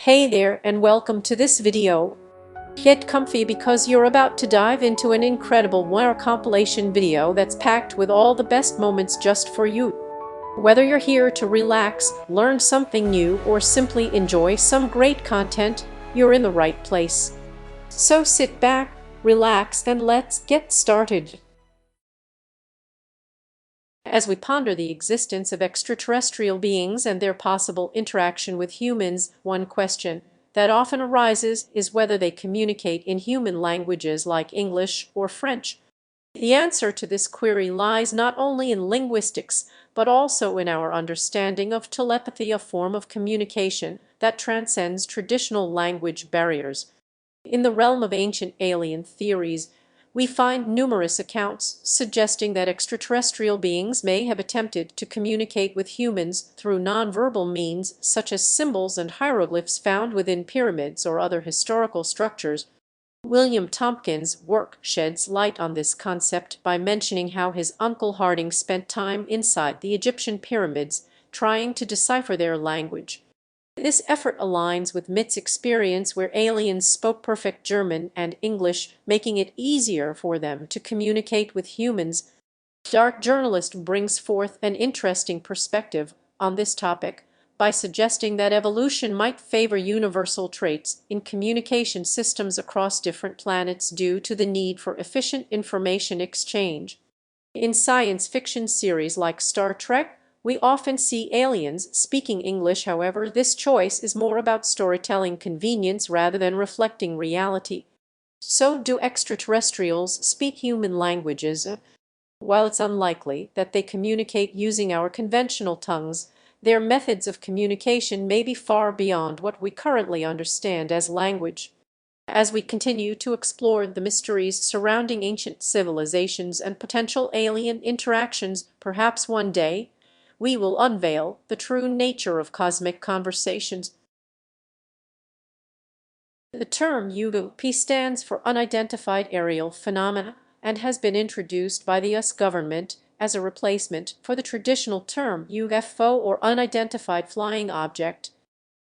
Hey there and welcome to this video. Get comfy because you're about to dive into an incredible wernher compilation video that's packed with all the best moments just for you. Whether you're here to relax, learn something new, or simply enjoy some great content, you're in the right place. So sit back, relax, and let's get started. As we ponder the existence of extraterrestrial beings and their possible interaction with humans, one question that often arises is whether they communicate in human languages like English or French. The answer to this query lies not only in linguistics, but also in our understanding of telepathy, a form of communication that transcends traditional language barriers. In the realm of ancient alien theories, we find numerous accounts suggesting that extraterrestrial beings may have attempted to communicate with humans through nonverbal means such as symbols and hieroglyphs found within pyramids or other historical structures. William Tompkins' work sheds light on this concept by mentioning how his uncle Harding spent time inside the Egyptian pyramids trying to decipher their language. This effort aligns with Mitt's experience where aliens spoke perfect German and English, making it easier for them to communicate with humans. Dark Journalist brings forth an interesting perspective on this topic by suggesting that evolution might favor universal traits in communication systems across different planets due to the need for efficient information exchange. In science fiction series like Star Trek, we often see aliens speaking English. However, this choice is more about storytelling convenience rather than reflecting reality. So, do extraterrestrials speak human languages? While it's unlikely that they communicate using our conventional tongues, their methods of communication may be far beyond what we currently understand as language. As we continue to explore the mysteries surrounding ancient civilizations and potential alien interactions, perhaps one day we will unveil the true nature of cosmic conversations. The term UFO stands for Unidentified Aerial Phenomena and has been introduced by the US government as a replacement for the traditional term UFO or Unidentified Flying Object.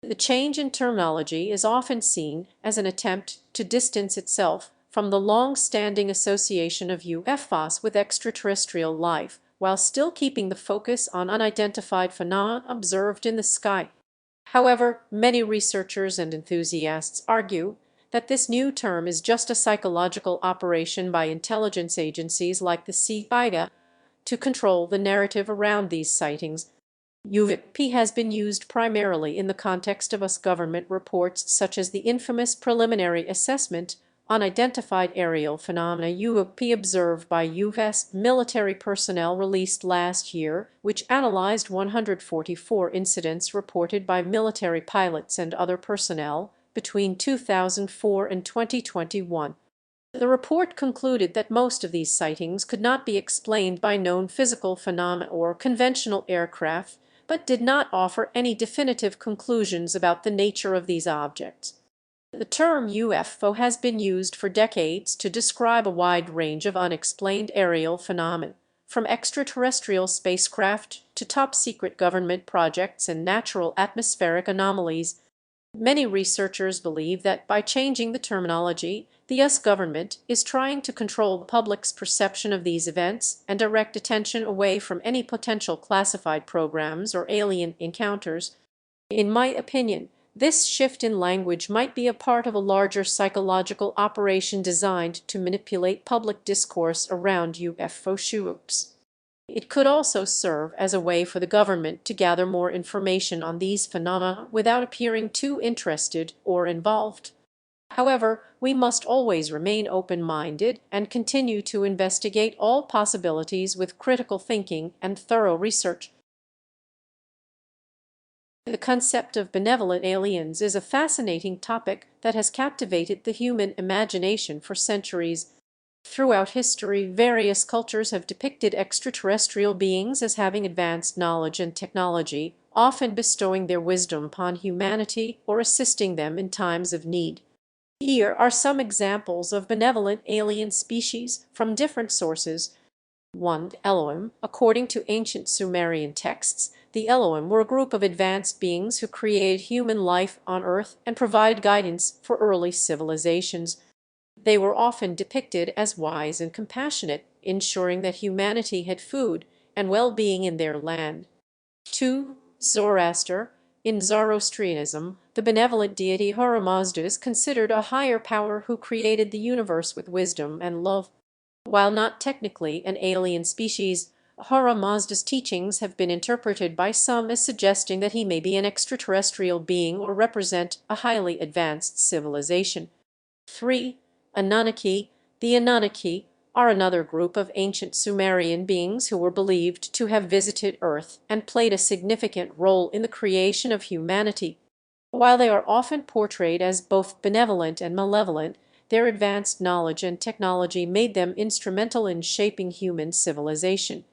The change in terminology is often seen as an attempt to distance itself from the long-standing association of UFOs with extraterrestrial life, while still keeping the focus on unidentified phenomena observed in the sky. However, many researchers and enthusiasts argue that this new term is just a psychological operation by intelligence agencies like the CIA to control the narrative around these sightings. UFO has been used primarily in the context of US government reports such as the infamous Preliminary Assessment on Identified Aerial Phenomena UFO observed by U.S. military personnel released last year, which analyzed 144 incidents reported by military pilots and other personnel between 2004 and 2021. The report concluded that most of these sightings could not be explained by known physical phenomena or conventional aircraft, but did not offer any definitive conclusions about the nature of these objects. The term UFO has been used for decades to describe a wide range of unexplained aerial phenomena, from extraterrestrial spacecraft to top-secret government projects and natural atmospheric anomalies. Many researchers believe that by changing the terminology, the US government is trying to control the public's perception of these events and direct attention away from any potential classified programs or alien encounters. In my opinion, this shift in language might be a part of a larger psychological operation designed to manipulate public discourse around UFO shoots. It could also serve as a way for the government to gather more information on these phenomena without appearing too interested or involved. However, we must always remain open-minded and continue to investigate all possibilities with critical thinking and thorough research. The concept of benevolent aliens is a fascinating topic that has captivated the human imagination for centuries. Throughout history, various cultures have depicted extraterrestrial beings as having advanced knowledge and technology, often bestowing their wisdom upon humanity or assisting them in times of need. Here are some examples of benevolent alien species from different sources. 1. Elohim. According to ancient Sumerian texts, The Elohim were a group of advanced beings who created human life on Earth and provided guidance for early civilizations. They were often depicted as wise and compassionate, ensuring that humanity had food and well-being in their land. 2. Zoroaster. In Zoroastrianism, the benevolent deity Ahura is considered a higher power who created the universe with wisdom and love. While not technically an alien species, Ahura Mazda's teachings have been interpreted by some as suggesting that he may be an extraterrestrial being or represent a highly advanced civilization. 3. Anunnaki. The Anunnaki are another group of ancient Sumerian beings who were believed to have visited Earth and played a significant role in the creation of humanity. While they are often portrayed as both benevolent and malevolent, their advanced knowledge and technology made them instrumental in shaping human civilization.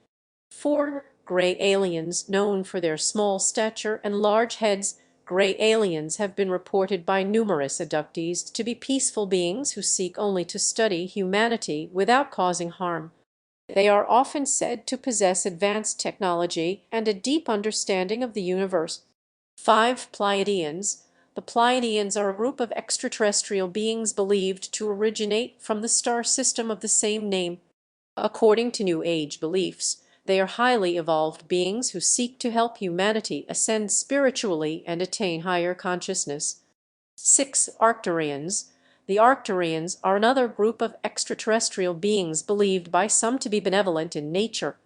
4. Gray aliens. Known for their small stature and large heads, gray aliens have been reported by numerous abductees to be peaceful beings who seek only to study humanity without causing harm. They are often said to possess advanced technology and a deep understanding of the universe. 5. Pleiadians. The Pleiadians are a group of extraterrestrial beings believed to originate from the star system of the same name. According to New Age beliefs, they are highly evolved beings who seek to help humanity ascend spiritually and attain higher consciousness. 6. Arcturians. The Arcturians are another group of extraterrestrial beings believed by some to be benevolent in nature.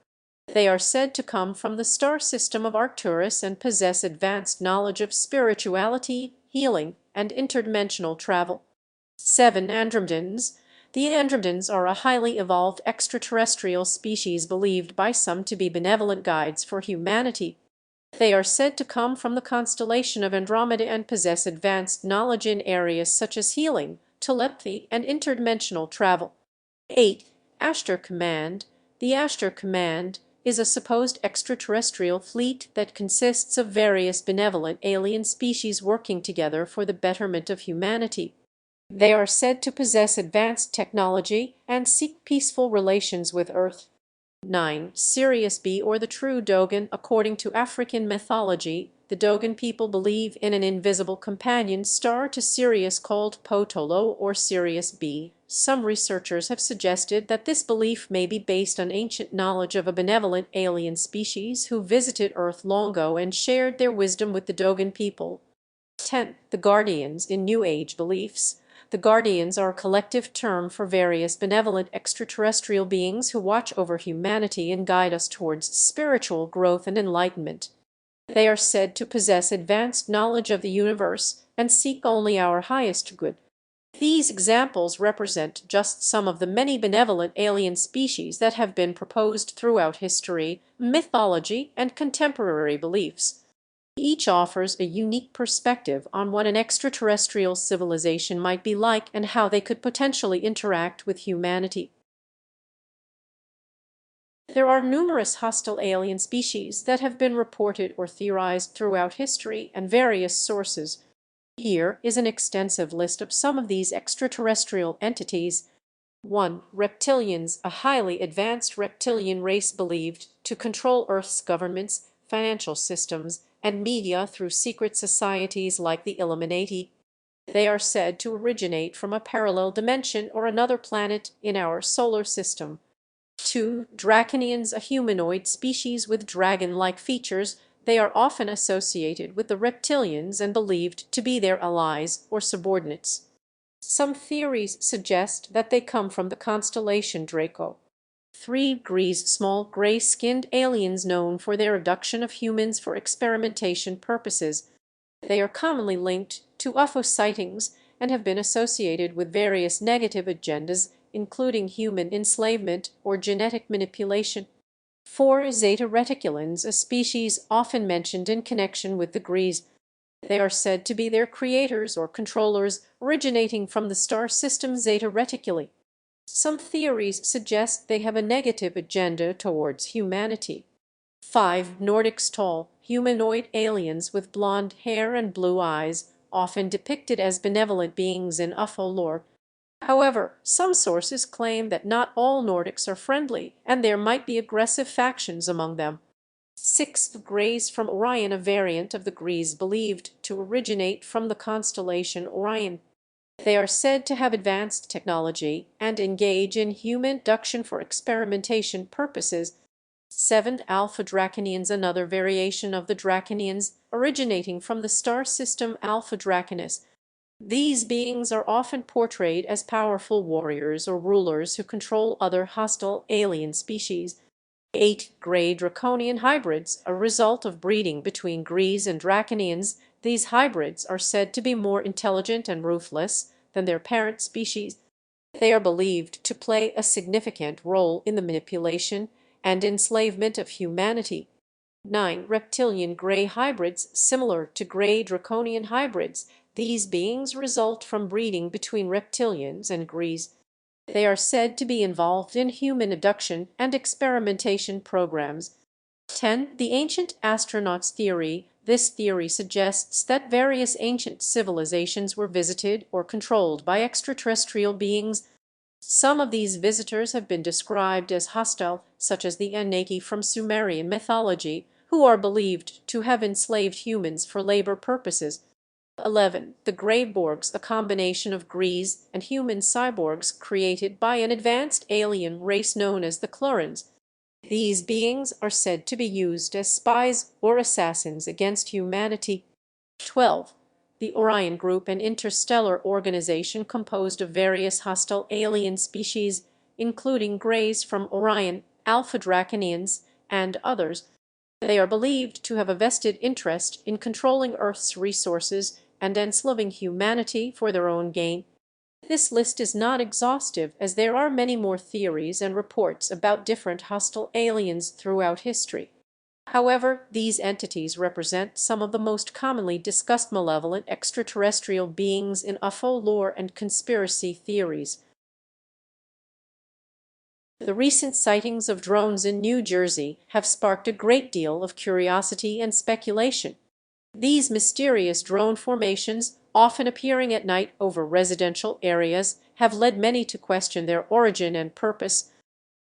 They are said to come from the star system of Arcturus and possess advanced knowledge of spirituality, healing, and interdimensional travel. 7. Andromedans. The Andromedans are a highly evolved extraterrestrial species believed by some to be benevolent guides for humanity. They are said to come from the constellation of Andromeda and possess advanced knowledge in areas such as healing, telepathy, and interdimensional travel. 8. Ashtar Command. The Ashtar Command is a supposed extraterrestrial fleet that consists of various benevolent alien species working together for the betterment of humanity. They are said to possess advanced technology and seek peaceful relations with Earth. 9. Sirius B, or the true Dogon. According to African mythology, the Dogon people believe in an invisible companion star to Sirius called Potolo or Sirius B. Some researchers have suggested that this belief may be based on ancient knowledge of a benevolent alien species who visited Earth long ago and shared their wisdom with the Dogon people. 10. The Guardians. In New Age beliefs, the Guardians are a collective term for various benevolent extraterrestrial beings who watch over humanity and guide us towards spiritual growth and enlightenment. They are said to possess advanced knowledge of the universe and seek only our highest good. These examples represent just some of the many benevolent alien species that have been proposed throughout history, mythology, and contemporary beliefs. Each offers a unique perspective on what an extraterrestrial civilization might be like and how they could potentially interact with humanity. There are numerous hostile alien species that have been reported or theorized throughout history and various sources. Here is an extensive list of some of these extraterrestrial entities. 1. Reptilians, a highly advanced reptilian race believed to control Earth's governments, financial systems, and media through secret societies like the Illuminati. They are said to originate from a parallel dimension or another planet in our solar system. 2. Draconians, a humanoid species with dragon-like features. They are often associated with the reptilians and believed to be their allies or subordinates. Some theories suggest that they come from the constellation Draco. 3. Grease, small gray-skinned aliens known for their abduction of humans for experimentation purposes. They are commonly linked to UFO sightings and have been associated with various negative agendas, including human enslavement or genetic manipulation. 4. Zeta Reticulans, a species often mentioned in connection with the Grease. They are said to be their creators or controllers, originating from the star system Zeta Reticuli. Some theories suggest they have a negative agenda towards humanity. 5. Nordics, tall, humanoid aliens with blonde hair and blue eyes, often depicted as benevolent beings in UFO lore. However, some sources claim that not all Nordics are friendly, and there might be aggressive factions among them. 6. The Greys from Orion, a variant of the Greys believed to originate from the constellation Orion. They are said to have advanced technology and engage in human abduction for experimentation purposes. 7. Alpha Draconians, another variation of the Draconians, originating from the star system Alpha Draconis. These beings are often portrayed as powerful warriors or rulers who control other hostile alien species. 8. Grey Draconian hybrids, a result of breeding between Greys and Draconians. These hybrids are said to be more intelligent and ruthless than their parent species. They are believed to play a significant role in the manipulation and enslavement of humanity. 9. Reptilian Grey hybrids, similar to Grey Draconian hybrids. These beings result from breeding between reptilians and Greys. They are said to be involved in human abduction and experimentation programs. 10. The ancient astronauts theory. This theory suggests that various ancient civilizations were visited or controlled by extraterrestrial beings. Some of these visitors have been described as hostile, such as the Anunnaki from Sumerian mythology, who are believed to have enslaved humans for labor purposes. 11. The Greyborgs, a combination of Greys and human cyborgs created by an advanced alien race known as the Chlorans. These beings are said to be used as spies or assassins against humanity. 12. The Orion Group, an interstellar organization composed of various hostile alien species, including Greys from Orion, Alpha Draconians, and others. They are believed to have a vested interest in controlling Earth's resources and enslaving humanity for their own gain. This list is not exhaustive, as there are many more theories and reports about different hostile aliens throughout history. However, these entities represent some of the most commonly discussed malevolent extraterrestrial beings in UFO lore and conspiracy theories. The recent sightings of drones in New Jersey have sparked a great deal of curiosity and speculation. These mysterious drone formations, often appearing at night over residential areas, have led many to question their origin and purpose.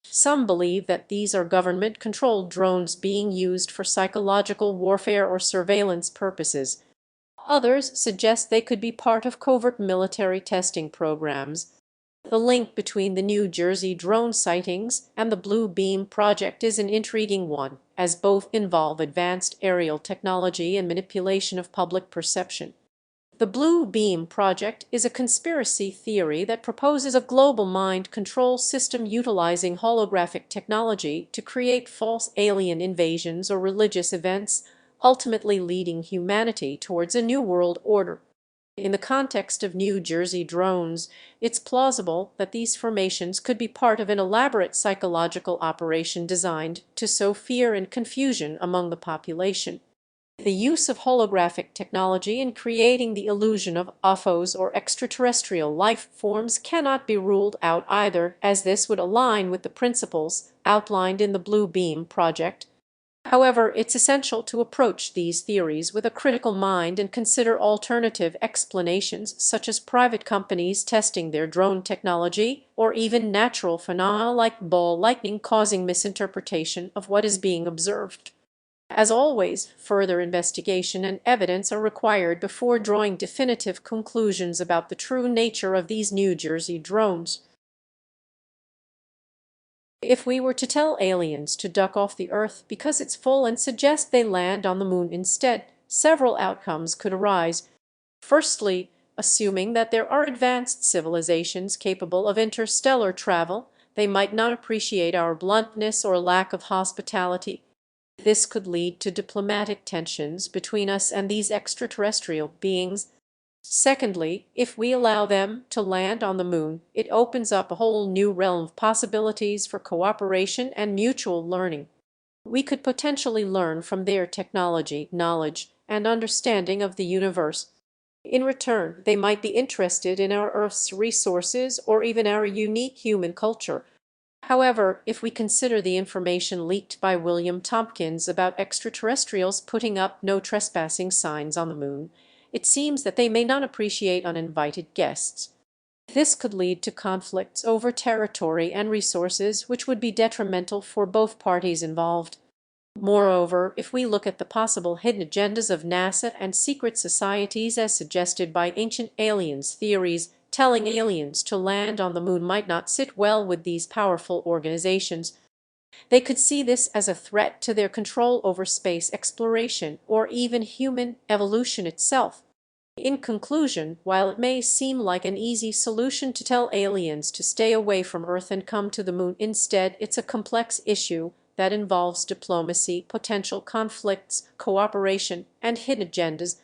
Some believe that these are government-controlled drones being used for psychological warfare or surveillance purposes. Others suggest they could be part of covert military testing programs. The link between the New Jersey drone sightings and the Blue Beam project is an intriguing one, as both involve advanced aerial technology and manipulation of public perception. The Blue Beam project is a conspiracy theory that proposes a global mind control system utilizing holographic technology to create false alien invasions or religious events, ultimately leading humanity towards a new world order. In the context of New Jersey drones, it's plausible that these formations could be part of an elaborate psychological operation designed to sow fear and confusion among the population. The use of holographic technology in creating the illusion of UFOs or extraterrestrial life forms cannot be ruled out either, as this would align with the principles outlined in the Blue Beam project. However, it's essential to approach these theories with a critical mind and consider alternative explanations, such as private companies testing their drone technology, or even natural phenomena like ball lightning causing misinterpretation of what is being observed. As always, further investigation and evidence are required before drawing definitive conclusions about the true nature of these New Jersey drones. If we were to tell aliens to duck off the Earth because it's full and suggest they land on the Moon instead, several outcomes could arise. Firstly, assuming that there are advanced civilizations capable of interstellar travel, they might not appreciate our bluntness or lack of hospitality. This could lead to diplomatic tensions between us and these extraterrestrial beings. Secondly, if we allow them to land on the Moon, it opens up a whole new realm of possibilities for cooperation and mutual learning. We could potentially learn from their technology, knowledge, and understanding of the universe. In return, they might be interested in our Earth's resources or even our unique human culture. However, if we consider the information leaked by William Tompkins about extraterrestrials putting up no trespassing signs on the Moon, it seems that they may not appreciate uninvited guests. This could lead to conflicts over territory and resources, which would be detrimental for both parties involved. Moreover, if we look at the possible hidden agendas of NASA and secret societies as suggested by ancient aliens theories, telling aliens to land on the moon might not sit well with these powerful organizations. They could see this as a threat to their control over space exploration or even human evolution itself. In conclusion, while it may seem like an easy solution to tell aliens to stay away from Earth and come to the moon instead, it's a complex issue that involves diplomacy, potential conflicts, cooperation, and hidden agendas.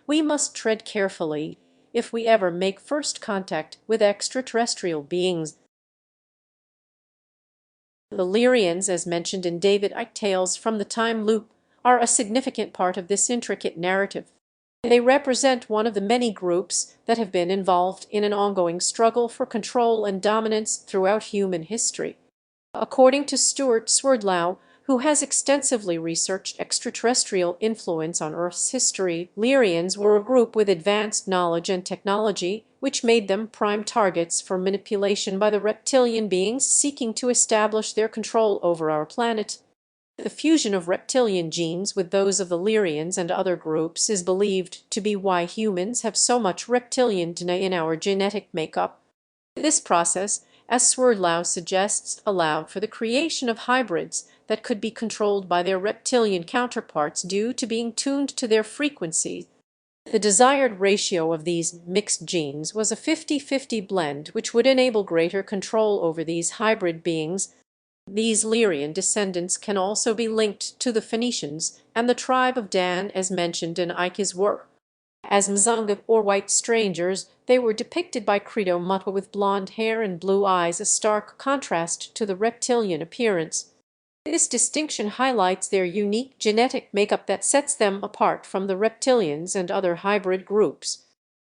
We must tread carefully if we ever make first contact with extraterrestrial beings. The Lyrians, as mentioned in David Icke Tales from the Time Loop, are a significant part of this intricate narrative. They represent one of the many groups that have been involved in an ongoing struggle for control and dominance throughout human history. According to Stuart Swerdlow, who has extensively researched extraterrestrial influence on Earth's history, Lyrians were a group with advanced knowledge and technology, which made them prime targets for manipulation by the reptilian beings seeking to establish their control over our planet. The fusion of reptilian genes with those of the Lyrians and other groups is believed to be why humans have so much reptilian DNA in our genetic makeup. This process, as Swerdlow suggests, allowed for the creation of hybrids that could be controlled by their reptilian counterparts due to being tuned to their frequencies. The desired ratio of these mixed genes was a 50-50 blend, which would enable greater control over these hybrid beings. These Lyrian descendants can also be linked to the Phoenicians and the tribe of Dan as mentioned in Icke's work. As Mzunga or white strangers, they were depicted by Credo Mutwa with blonde hair and blue eyes, a stark contrast to the reptilian appearance. This distinction highlights their unique genetic makeup that sets them apart from the reptilians and other hybrid groups.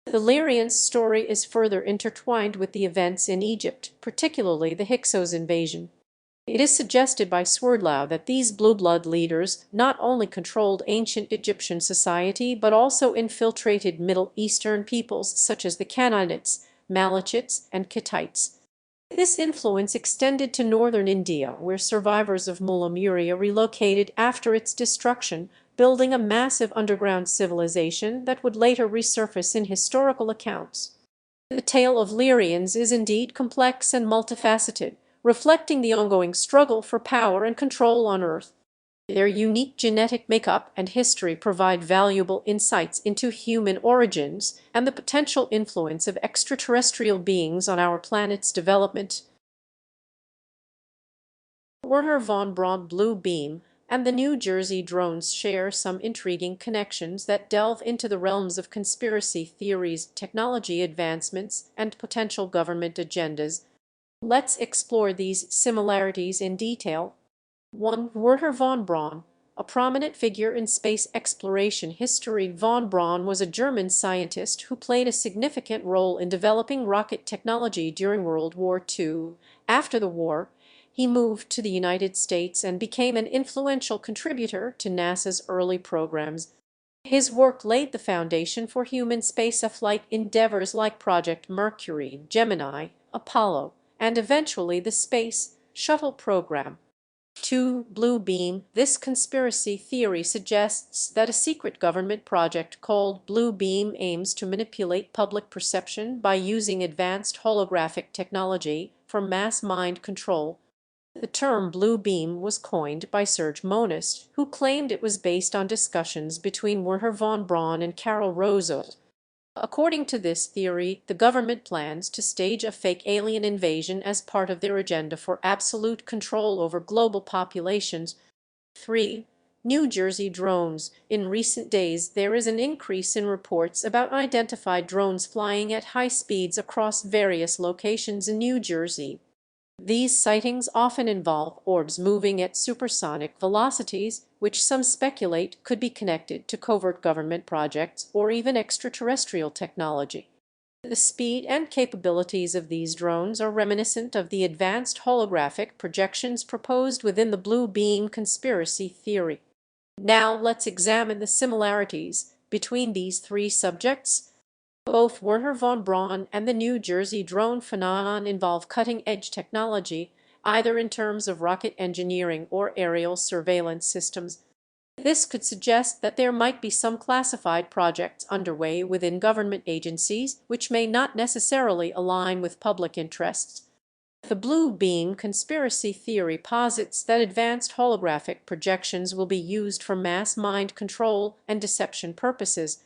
The Lyrians' story is further intertwined with the events in Egypt, particularly the Hyksos invasion. It is suggested by Swerdlow that these blue blood leaders not only controlled ancient Egyptian society but also infiltrated Middle Eastern peoples such as the Canaanites, Malachites, and Kittites. This influence extended to northern India, where survivors of Mulla Murya relocated after its destruction, building a massive underground civilization that would later resurface in historical accounts. The tale of Lyrians is indeed complex and multifaceted, reflecting the ongoing struggle for power and control on Earth. Their unique genetic makeup and history provide valuable insights into human origins and the potential influence of extraterrestrial beings on our planet's development. Wernher von Braun blue beam and the New Jersey drones share some intriguing connections that delve into the realms of conspiracy theories, technology advancements, and potential government agendas. Let's explore these similarities in detail. 1. Wernher von Braun, a prominent figure in space exploration history. Von Braun was a German scientist who played a significant role in developing rocket technology during World War II. After the war, he moved to the United States and became an influential contributor to NASA's early programs. His work laid the foundation for human spaceflight endeavors like Project Mercury, Gemini, Apollo, and eventually the Space Shuttle program. 2. Blue beam. This conspiracy theory suggests that a secret government project called Blue Beam aims to manipulate public perception by using advanced holographic technology for mass mind control. The term blue beam was coined by Serge Monist, who claimed it was based on discussions between Wernher von Braun and Carol Rosa. According to this theory, the government plans to stage a fake alien invasion as part of their agenda for absolute control over global populations. 3. New Jersey drones. In recent days, there is an increase in reports about unidentified drones flying at high speeds across various locations in New Jersey. These sightings often involve orbs moving at supersonic velocities, which some speculate could be connected to covert government projects or even extraterrestrial technology. The speed and capabilities of these drones are reminiscent of the advanced holographic projections proposed within the blue beam conspiracy theory. Now let's examine the similarities between these three subjects. Both Wernher von Braun and the New Jersey drone phenomenon involve cutting-edge technology, either in terms of rocket engineering or aerial surveillance systems. This could suggest that there might be some classified projects underway within government agencies which may not necessarily align with public interests. The blue beam conspiracy theory posits that advanced holographic projections will be used for mass mind control and deception purposes.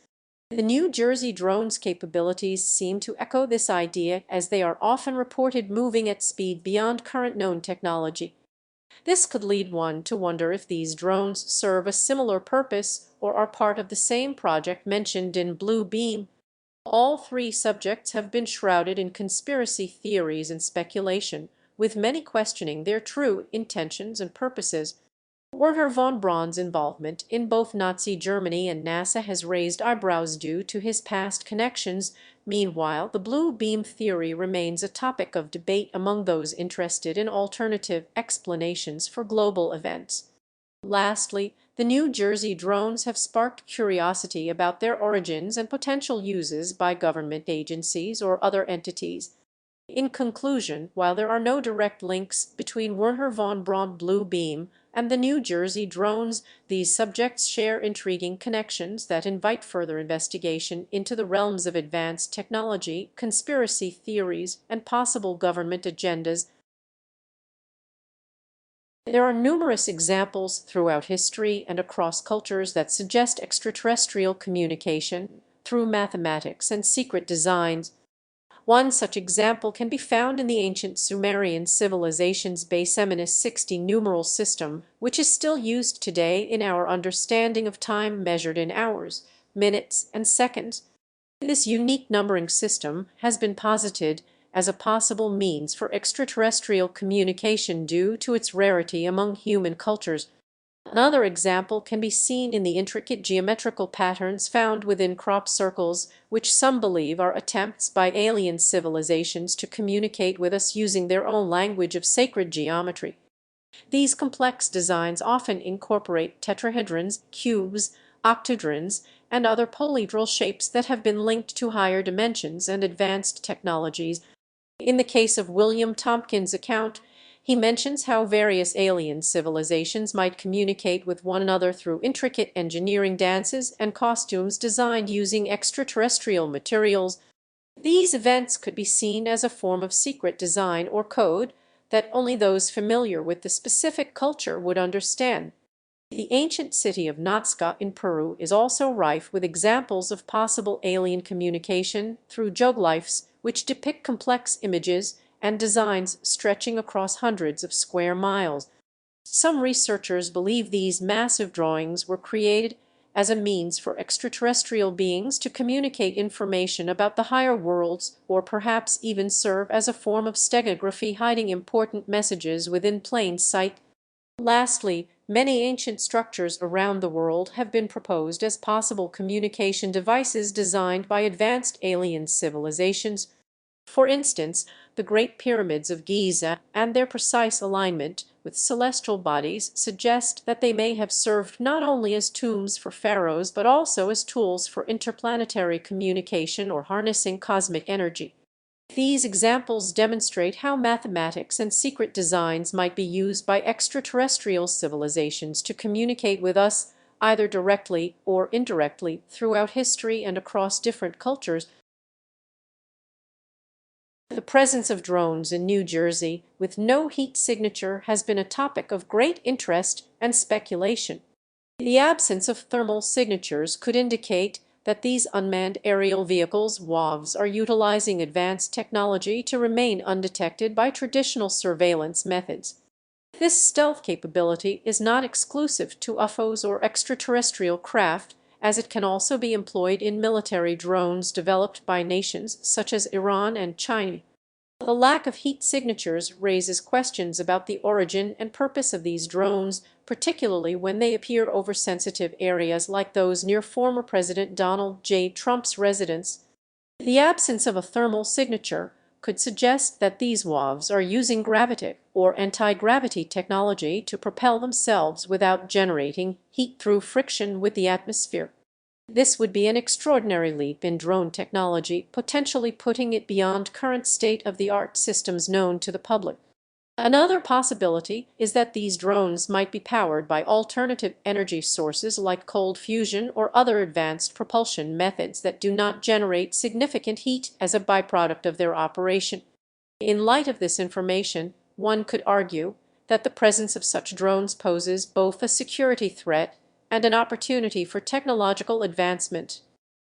The New Jersey drone's capabilities seem to echo this idea, as they are often reported moving at speed beyond current known technology. This could lead one to wonder if these drones serve a similar purpose or are part of the same project mentioned in Blue Beam. All three subjects have been shrouded in conspiracy theories and speculation, with many questioning their true intentions and purposes. Wernher von Braun's involvement in both Nazi Germany and NASA has raised eyebrows due to his past connections. Meanwhile, the blue beam theory remains a topic of debate among those interested in alternative explanations for global events. Lastly, the New Jersey drones have sparked curiosity about their origins and potential uses by government agencies or other entities. In conclusion, while there are no direct links between Wernher von Braun blue beam and the New Jersey drones, these subjects share intriguing connections that invite further investigation into the realms of advanced technology, conspiracy theories, and possible government agendas. There are numerous examples throughout history and across cultures that suggest extraterrestrial communication through mathematics and secret designs. One such example can be found in the ancient Sumerian civilization's Bayesiminous 60 numeral system, which is still used today in our understanding of time measured in hours, minutes, and seconds. This unique numbering system has been posited as a possible means for extraterrestrial communication due to its rarity among human cultures. Another example can be seen in the intricate geometrical patterns found within crop circles, which some believe are attempts by alien civilizations to communicate with us using their own language of sacred geometry. These complex designs often incorporate tetrahedrons, cubes, octahedrons, and other polyhedral shapes that have been linked to higher dimensions and advanced technologies. In the case of William Tompkins' account, he mentions how various alien civilizations might communicate with one another through intricate engineering dances and costumes designed using extraterrestrial materials. These events could be seen as a form of secret design or code that only those familiar with the specific culture would understand. The ancient city of Nazca in Peru is also rife with examples of possible alien communication through geoglyphs, which depict complex images and designs stretching across hundreds of square miles. Some researchers believe these massive drawings were created as a means for extraterrestrial beings to communicate information about the higher worlds, or perhaps even serve as a form of steganography hiding important messages within plain sight. Lastly, many ancient structures around the world have been proposed as possible communication devices designed by advanced alien civilizations. For instance, the Great Pyramids of Giza and their precise alignment with celestial bodies suggest that they may have served not only as tombs for pharaohs but also as tools for interplanetary communication or harnessing cosmic energy. These examples demonstrate how mathematics and secret designs might be used by extraterrestrial civilizations to communicate with us, either directly or indirectly, throughout history and across different cultures. The presence of drones in New Jersey with no heat signature has been a topic of great interest and speculation. The absence of thermal signatures could indicate that these unmanned aerial vehicles (UAVs) are utilizing advanced technology to remain undetected by traditional surveillance methods. This stealth capability is not exclusive to UFOs or extraterrestrial craft, as it can also be employed in military drones developed by nations such as Iran and China. The lack of heat signatures raises questions about the origin and purpose of these drones, particularly when they appear over sensitive areas like those near former President Donald J. Trump's residence. The absence of a thermal signature could suggest that these UAVs are using gravitic or anti-gravity technology to propel themselves without generating heat through friction with the atmosphere. This would be an extraordinary leap in drone technology, potentially putting it beyond current state-of-the-art systems known to the public. Another possibility is that these drones might be powered by alternative energy sources like cold fusion or other advanced propulsion methods that do not generate significant heat as a byproduct of their operation. In light of this information, one could argue that the presence of such drones poses both a security threat and an opportunity for technological advancement.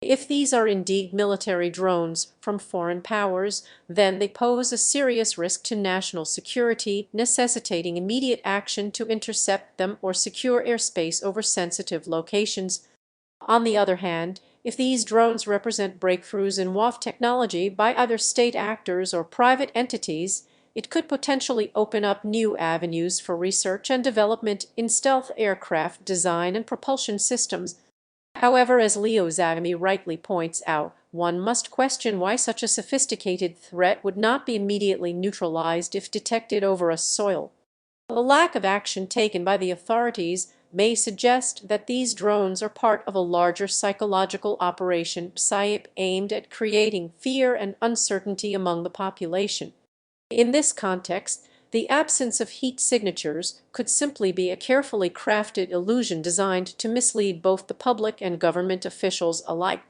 If these are indeed military drones from foreign powers, then they pose a serious risk to national security, necessitating immediate action to intercept them or secure airspace over sensitive locations. On the other hand, if these drones represent breakthroughs in WAF technology by either state actors or private entities, it could potentially open up new avenues for research and development in stealth aircraft design and propulsion systems. However, as Leo Zagami rightly points out, one must question why such a sophisticated threat would not be immediately neutralized if detected over a soil. The lack of action taken by the authorities may suggest that these drones are part of a larger psychological operation psyop aimed at creating fear and uncertainty among the population. In this context, the absence of heat signatures could simply be a carefully crafted illusion designed to mislead both the public and government officials alike.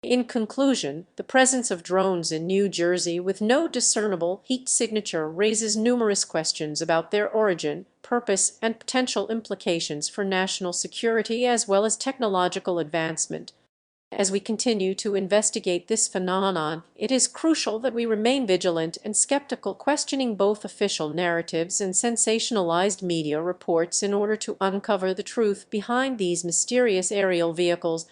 In conclusion, the presence of drones in New Jersey with no discernible heat signature raises numerous questions about their origin, purpose, and potential implications for national security as well as technological advancement. As we continue to investigate this phenomenon, it is crucial that we remain vigilant and skeptical, questioning both official narratives and sensationalized media reports in order to uncover the truth behind these mysterious aerial vehicles.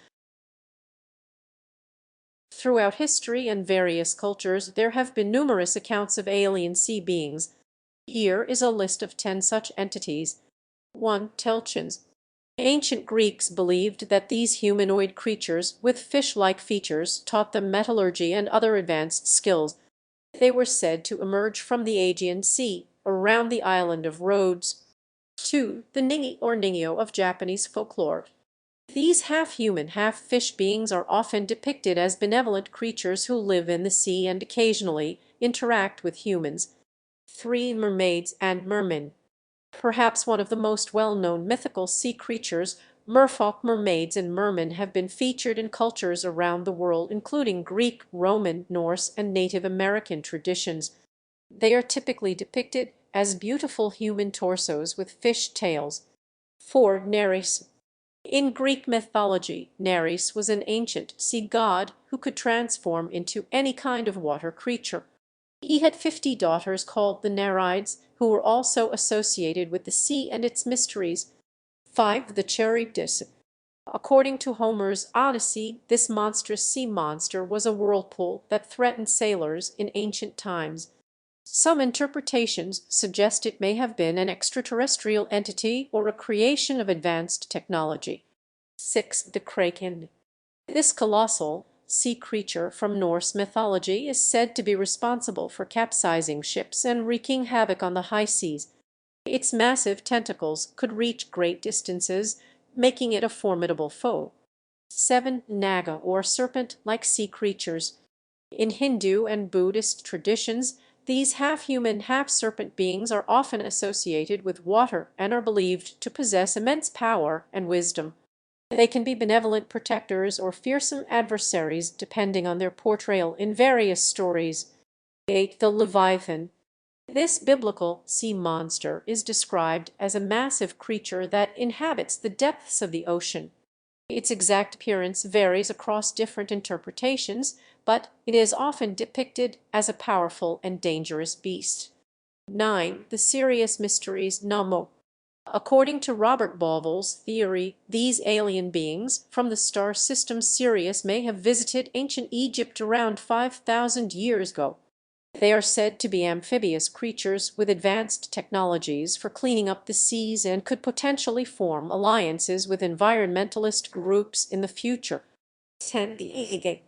Throughout history and various cultures, there have been numerous accounts of alien sea beings. Here is a list of 10 such entities. 1. Telchins. Ancient Greeks believed that these humanoid creatures with fish-like features taught them metallurgy and other advanced skills. They were said to emerge from the Aegean Sea, around the island of Rhodes. 2. The Ningi or Ningyo of Japanese folklore. These half-human, half-fish beings are often depicted as benevolent creatures who live in the sea and occasionally interact with humans. 3. Mermaids and mermen. Perhaps one of the most well-known mythical sea creatures, merfolk, mermaids, and mermen have been featured in cultures around the world, including Greek, Roman, Norse, and Native American traditions. They are typically depicted as beautiful human torsos with fish tails. 4. Nereis. In Greek mythology, Nereis was an ancient sea god who could transform into any kind of water creature. He had 50 daughters called the Nereids, who were also associated with the sea and its mysteries. 5. The Charybdis. According to Homer's Odyssey, this monstrous sea monster was a whirlpool that threatened sailors in ancient times. Some interpretations suggest it may have been an extraterrestrial entity or a creation of advanced technology. 6. The Kraken. This colossal sea creature from Norse mythology is said to be responsible for capsizing ships and wreaking havoc on the high seas. Its massive tentacles could reach great distances, making it a formidable foe. 7. Naga, or serpent-like sea creatures. In Hindu and Buddhist traditions, these half-human, half-serpent beings are often associated with water and are believed to possess immense power and wisdom. They can be benevolent protectors or fearsome adversaries depending on their portrayal in various stories. 8. The Leviathan. This biblical sea monster is described as a massive creature that inhabits the depths of the ocean. Its exact appearance varies across different interpretations, but it is often depicted as a powerful and dangerous beast. 9. The Serious Mysteries Namo. According to Robert Bauval's theory, these alien beings from the star system Sirius may have visited ancient Egypt around 5,000 years ago. They are said to be amphibious creatures with advanced technologies for cleaning up the seas and could potentially form alliances with environmentalist groups in the future. 10. The Ige.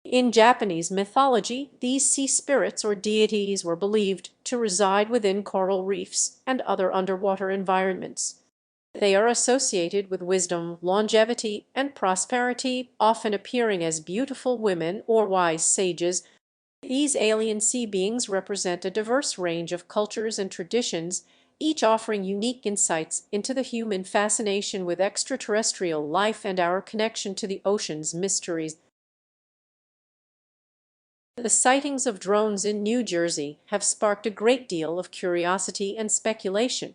In Japanese mythology, these sea spirits or deities were believed to reside within coral reefs and other underwater environments. They are associated with wisdom, longevity, and prosperity, often appearing as beautiful women or wise sages. These alien sea beings represent a diverse range of cultures and traditions, each offering unique insights into the human fascination with extraterrestrial life and our connection to the ocean's mysteries. The sightings of drones in New Jersey have sparked a great deal of curiosity and speculation.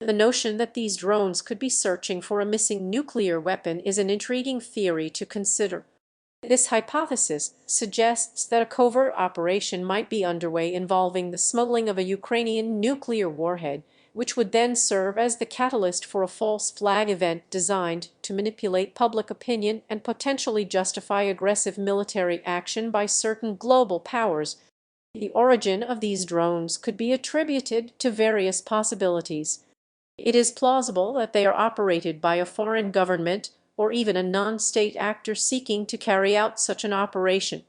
The notion that these drones could be searching for a missing nuclear weapon is an intriguing theory to consider. This hypothesis suggests that a covert operation might be underway involving the smuggling of a Ukrainian nuclear warhead, which would then serve as the catalyst for a false flag event designed to manipulate public opinion and potentially justify aggressive military action by certain global powers. The origin of these drones could be attributed to various possibilities. It is plausible that they are operated by a foreign government or even a non-state actor seeking to carry out such an operation.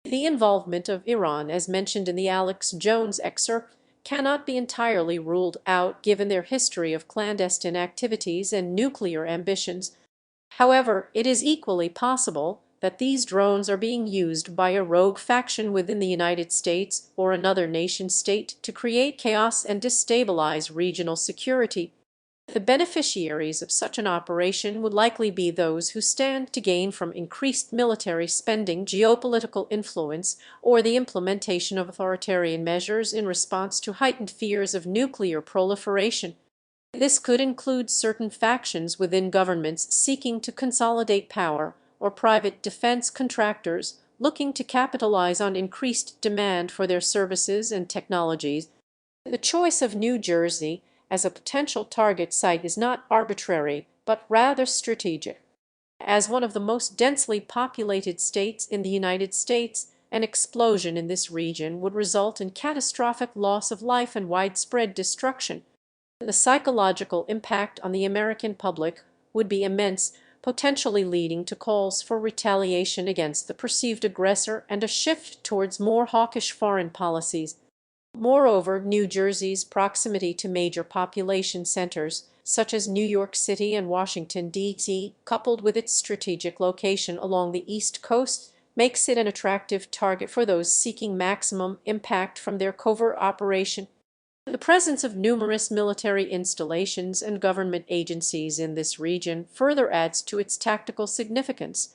The involvement of Iran, as mentioned in the Alex Jones excerpt, cannot be entirely ruled out given their history of clandestine activities and nuclear ambitions. However, it is equally possible that these drones are being used by a rogue faction within the United States or another nation-state to create chaos and destabilize regional security. The beneficiaries of such an operation would likely be those who stand to gain from increased military spending, geopolitical influence, or the implementation of authoritarian measures in response to heightened fears of nuclear proliferation. This could include certain factions within governments seeking to consolidate power, or private defense contractors looking to capitalize on increased demand for their services and technologies. The choice of New Jersey as a potential target site is not arbitrary, but rather strategic. As one of the most densely populated states in the United States, an explosion in this region would result in catastrophic loss of life and widespread destruction. The psychological impact on the American public would be immense, potentially leading to calls for retaliation against the perceived aggressor and a shift towards more hawkish foreign policies. Moreover, New Jersey's proximity to major population centers, such as New York City and Washington, D.C., coupled with its strategic location along the East Coast, makes it an attractive target for those seeking maximum impact from their covert operation. The presence of numerous military installations and government agencies in this region further adds to its tactical significance.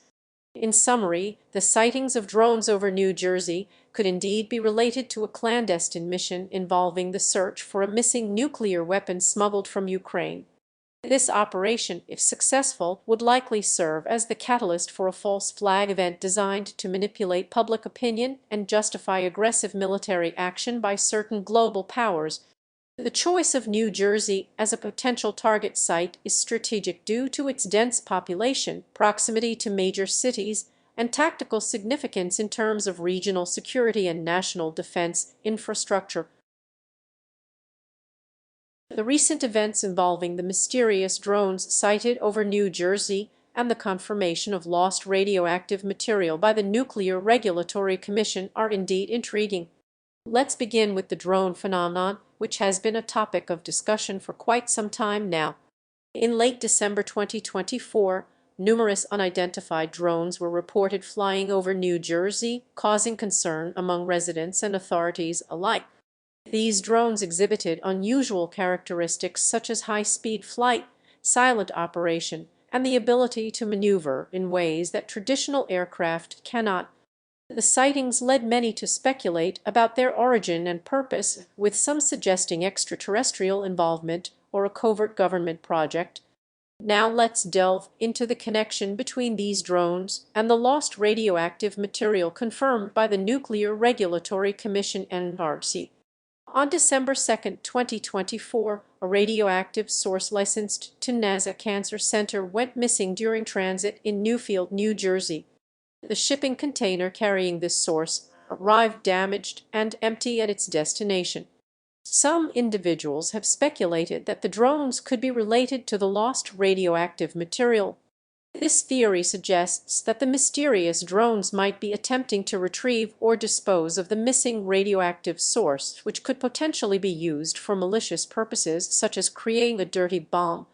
In summary, the sightings of drones over New Jersey could indeed be related to a clandestine mission involving the search for a missing nuclear weapon smuggled from Ukraine. This operation, if successful, would likely serve as the catalyst for a false flag event designed to manipulate public opinion and justify aggressive military action by certain global powers. The choice of New Jersey as a potential target site is strategic due to its dense population, proximity to major cities, and tactical significance in terms of regional security and national defense infrastructure. The recent events involving the mysterious drones sighted over New Jersey and the confirmation of lost radioactive material by the Nuclear Regulatory Commission are indeed intriguing. Let's begin with the drone phenomenon, which has been a topic of discussion for quite some time now. In late December 2024, numerous unidentified drones were reported flying over New Jersey, causing concern among residents and authorities alike. These drones exhibited unusual characteristics such as high-speed flight, silent operation, and the ability to maneuver in ways that traditional aircraft cannot. The sightings led many to speculate about their origin and purpose, with some suggesting extraterrestrial involvement or a covert government project. Now let's delve into the connection between these drones and the lost radioactive material confirmed by the Nuclear Regulatory Commission (NRC). On December 2, 2024, a radioactive source licensed to NASA Cancer Center went missing during transit in Newfield, New Jersey. The shipping container carrying this source arrived damaged and empty at its destination. Some individuals have speculated that the drones could be related to the lost radioactive material. This theory suggests that the mysterious drones might be attempting to retrieve or dispose of the missing radioactive source, which could potentially be used for malicious purposes such as creating a dirty bomb.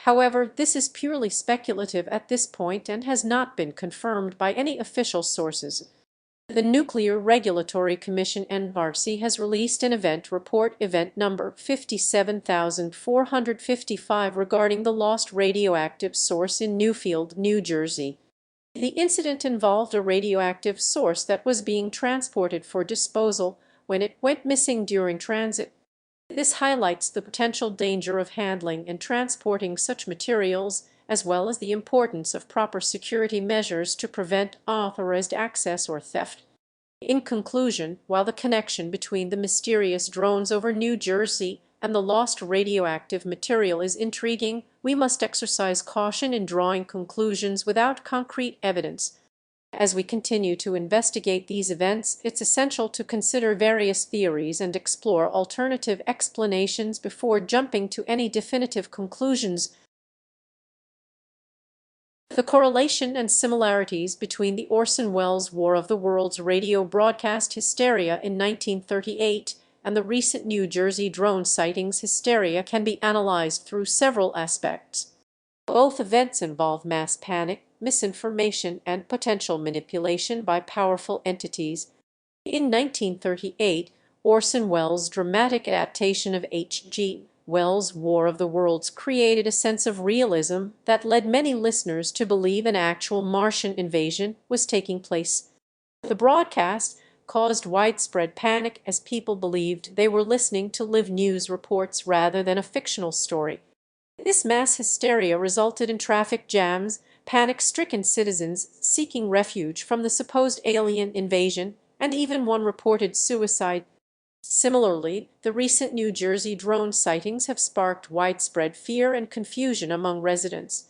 However, this is purely speculative at this point and has not been confirmed by any official sources. The Nuclear Regulatory Commission (NRC) has released an event report, event number 57455, regarding the lost radioactive source in Newfield, New Jersey. The incident involved a radioactive source that was being transported for disposal when it went missing during transit. This highlights the potential danger of handling and transporting such materials, as well as the importance of proper security measures to prevent unauthorized access or theft. In conclusion, while the connection between the mysterious drones over New Jersey and the lost radioactive material is intriguing, we must exercise caution in drawing conclusions without concrete evidence. As we continue to investigate these events, it's essential to consider various theories and explore alternative explanations before jumping to any definitive conclusions. The correlation and similarities between the Orson Welles' War of the Worlds radio broadcast hysteria in 1938 and the recent New Jersey drone sightings hysteria can be analyzed through several aspects. Both events involve mass panic, misinformation, and potential manipulation by powerful entities. In 1938, Orson Welles' dramatic adaptation of H.G. Wells' War of the Worlds created a sense of realism that led many listeners to believe an actual Martian invasion was taking place. The broadcast caused widespread panic as people believed they were listening to live news reports rather than a fictional story. This mass hysteria resulted in traffic jams, panic-stricken citizens seeking refuge from the supposed alien invasion, and even one reported suicide. Similarly, the recent New Jersey drone sightings have sparked widespread fear and confusion among residents.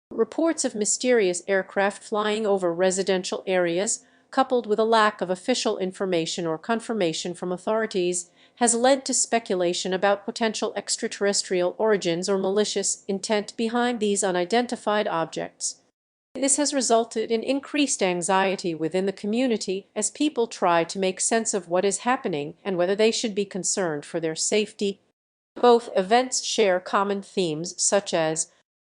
Reports of mysterious aircraft flying over residential areas, coupled with a lack of official information or confirmation from authorities, has led to speculation about potential extraterrestrial origins or malicious intent behind these unidentified objects. This has resulted in increased anxiety within the community as people try to make sense of what is happening and whether they should be concerned for their safety. Both events share common themes such as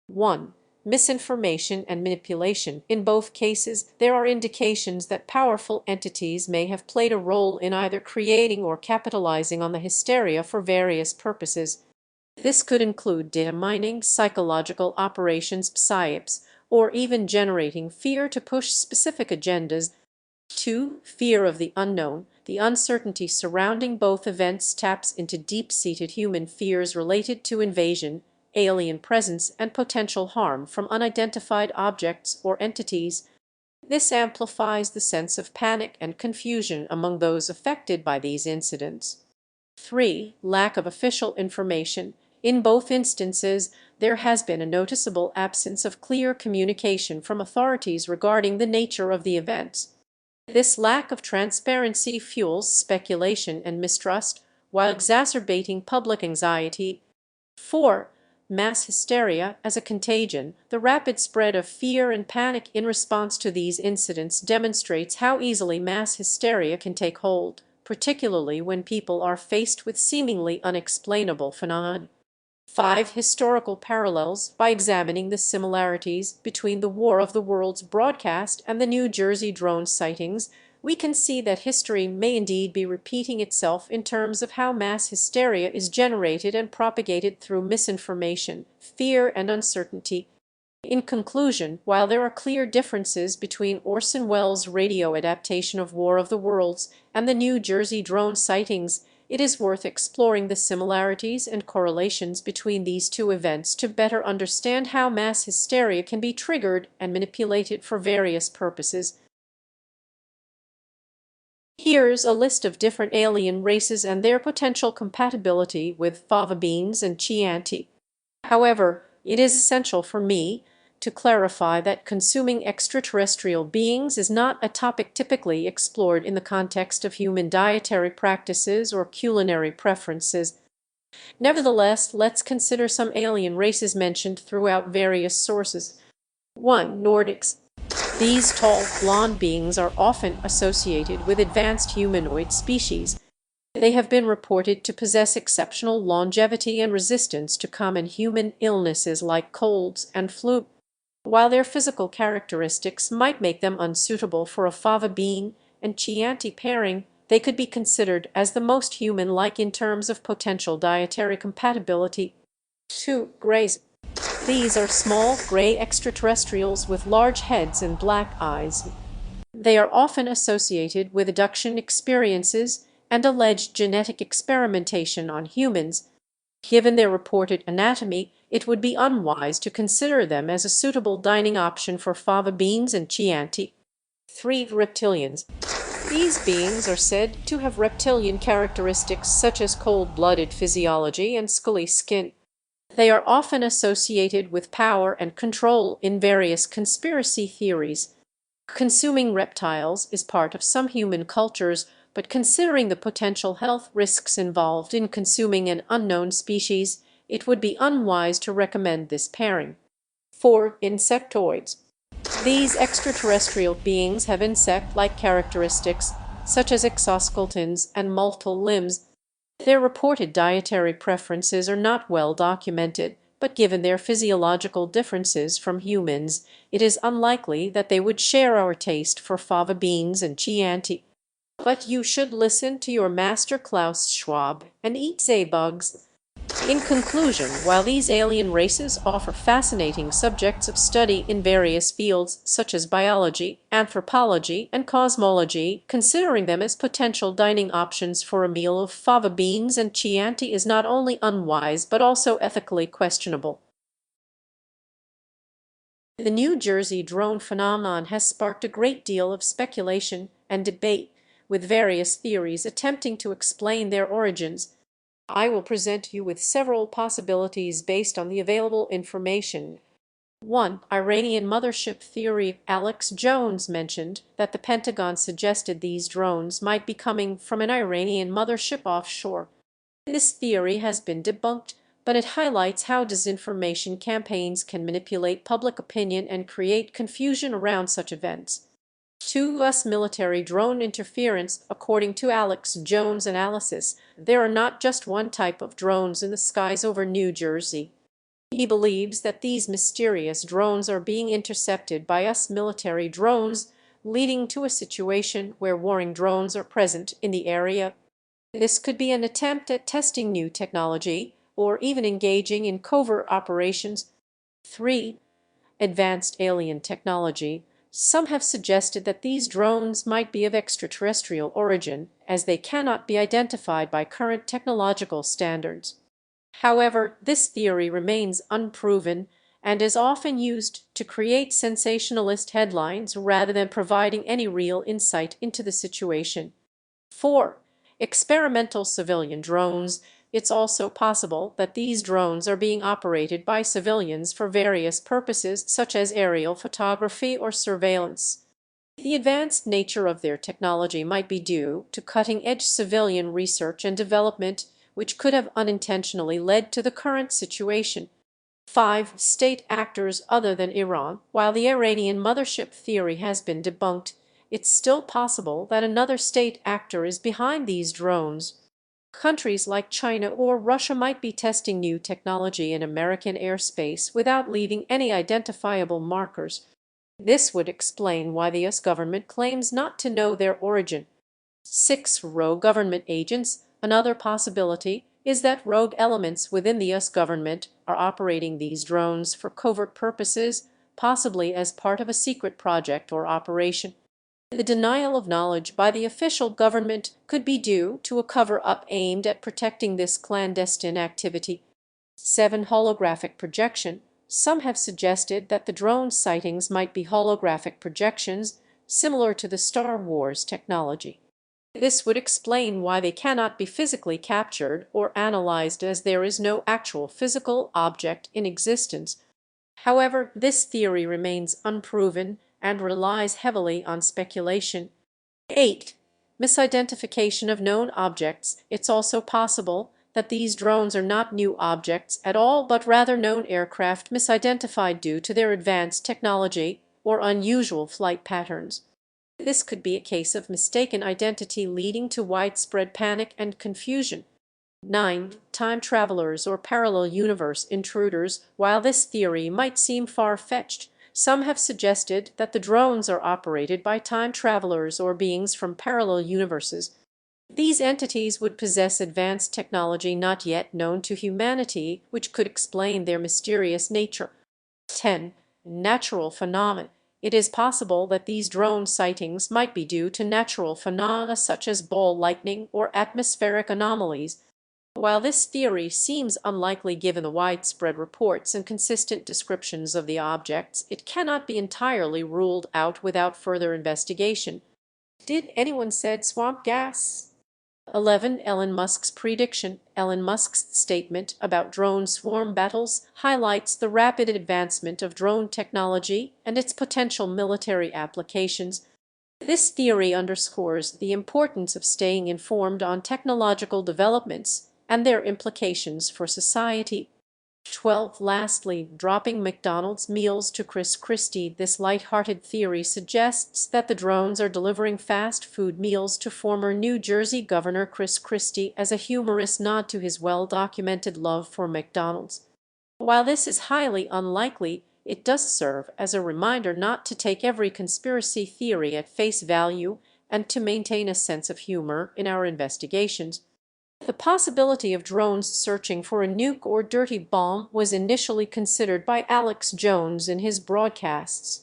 1. Misinformation and manipulation. In both cases, there are indications that powerful entities may have played a role in either creating or capitalizing on the hysteria for various purposes. This could include data mining, psychological operations, psyops, or even generating fear to push specific agendas. 2. Fear of the unknown. The uncertainty surrounding both events taps into deep-seated human fears related to invasion, alien presence, and potential harm from unidentified objects or entities. This amplifies the sense of panic and confusion among those affected by these incidents. 3. Lack of official information. In both instances, there has been a noticeable absence of clear communication from authorities regarding the nature of the events. This lack of transparency fuels speculation and mistrust, while exacerbating public anxiety. 4. Mass hysteria as a contagion. The rapid spread of fear and panic in response to these incidents demonstrates how easily mass hysteria can take hold, particularly when people are faced with seemingly unexplainable phenomena. 5. Historical parallels. By examining the similarities between the War of the Worlds broadcast and the New Jersey drone sightings, we can see that history may indeed be repeating itself in terms of how mass hysteria is generated and propagated through misinformation, fear, and uncertainty. In conclusion, while there are clear differences between Orson Welles' radio adaptation of War of the Worlds and the New Jersey drone sightings, it is worth exploring the similarities and correlations between these two events to better understand how mass hysteria can be triggered and manipulated for various purposes. Here's a list of different alien races and their potential compatibility with fava beans and Chianti. However, it is essential for me to clarify that consuming extraterrestrial beings is not a topic typically explored in the context of human dietary practices or culinary preferences. Nevertheless, let's consider some alien races mentioned throughout various sources. 1. Nordics. These tall, blonde beings are often associated with advanced humanoid species. They have been reported to possess exceptional longevity and resistance to common human illnesses like colds and flu. While their physical characteristics might make them unsuitable for a fava being, and Chianti pairing, they could be considered as the most human-like in terms of potential dietary compatibility. 2. Greys. These are small, gray extraterrestrials with large heads and black eyes. They are often associated with abduction experiences and alleged genetic experimentation on humans. Given their reported anatomy, it would be unwise to consider them as a suitable dining option for fava beans and Chianti. 3. Reptilians. These beings are said to have reptilian characteristics such as cold-blooded physiology and scaly skin. They are often associated with power and control in various conspiracy theories. Consuming reptiles is part of some human cultures, but considering the potential health risks involved in consuming an unknown species, it would be unwise to recommend this pairing. 4. Insectoids. These extraterrestrial beings have insect-like characteristics, such as exoskeletons and multiple limbs. Their reported dietary preferences are not well documented, but given their physiological differences from humans, it is unlikely that they would share our taste for fava beans and Chianti. But you should listen to your master Klaus Schwab and eat bugs. In conclusion, while these alien races offer fascinating subjects of study in various fields such as biology, anthropology, and cosmology, considering them as potential dining options for a meal of fava beans and Chianti is not only unwise but also ethically questionable. The New Jersey drone phenomenon has sparked a great deal of speculation and debate, with various theories attempting to explain their origins. I will present you with several possibilities based on the available information. 1. Iranian mothership theory. Alex Jones mentioned that the Pentagon suggested these drones might be coming from an Iranian mothership offshore. This theory has been debunked, but it highlights how disinformation campaigns can manipulate public opinion and create confusion around such events. 2. U.S. military drone interference. According to Alex Jones' analysis, there are not just one type of drones in the skies over New Jersey. He believes that these mysterious drones are being intercepted by U.S. military drones, leading to a situation where warring drones are present in the area. This could be an attempt at testing new technology, or even engaging in covert operations. 3. Advanced alien technology. Some have suggested that these drones might be of extraterrestrial origin, as they cannot be identified by current technological standards. However, this theory remains unproven and is often used to create sensationalist headlines rather than providing any real insight into the situation. 4. Experimental civilian drones. It's also possible that these drones are being operated by civilians for various purposes such as aerial photography or surveillance. The advanced nature of their technology might be due to cutting-edge civilian research and development, which could have unintentionally led to the current situation. 5. State actors other than Iran. While the Iranian mothership theory has been debunked, it's still possible that another state actor is behind these drones. Countries like China or Russia might be testing new technology in American airspace without leaving any identifiable markers. This would explain why the U.S. government claims not to know their origin. 6. Rogue government agents. Another possibility is that rogue elements within the U.S. government are operating these drones for covert purposes, possibly as part of a secret project or operation. The denial of knowledge by the official government could be due to a cover-up aimed at protecting this clandestine activity. 7. Holographic projection. Some have suggested that the drone sightings might be holographic projections, similar to the Star Wars technology. This would explain why they cannot be physically captured or analyzed, as there is no actual physical object in existence. However, this theory remains unproven and relies heavily on speculation. 8. Misidentification of known objects. It's also possible that these drones are not new objects at all, but rather known aircraft misidentified due to their advanced technology or unusual flight patterns. This could be a case of mistaken identity leading to widespread panic and confusion. 9. Time travelers or parallel universe intruders. While this theory might seem far-fetched, Some have suggested that the drones are operated by time travelers or beings from parallel universes. These entities would possess advanced technology not yet known to humanity, which could explain their mysterious nature. 10. Natural phenomena. It is possible that these drone sightings might be due to natural phenomena such as ball lightning or atmospheric anomalies. While this theory seems unlikely given the widespread reports and consistent descriptions of the objects, it cannot be entirely ruled out without further investigation. Did anyone said swamp gas? 11. Elon Musk's prediction. Elon Musk's statement about drone swarm battles highlights the rapid advancement of drone technology and its potential military applications. This theory underscores the importance of staying informed on technological developments and their implications for society. 12. Lastly, dropping McDonald's meals to Chris Christie. This light-hearted theory suggests that the drones are delivering fast food meals to former New Jersey Governor Chris Christie as a humorous nod to his well-documented love for McDonald's. While this is highly unlikely, it does serve as a reminder not to take every conspiracy theory at face value and to maintain a sense of humor in our investigations. The possibility of drones searching for a nuke or dirty bomb was initially considered by Alex Jones in his broadcasts.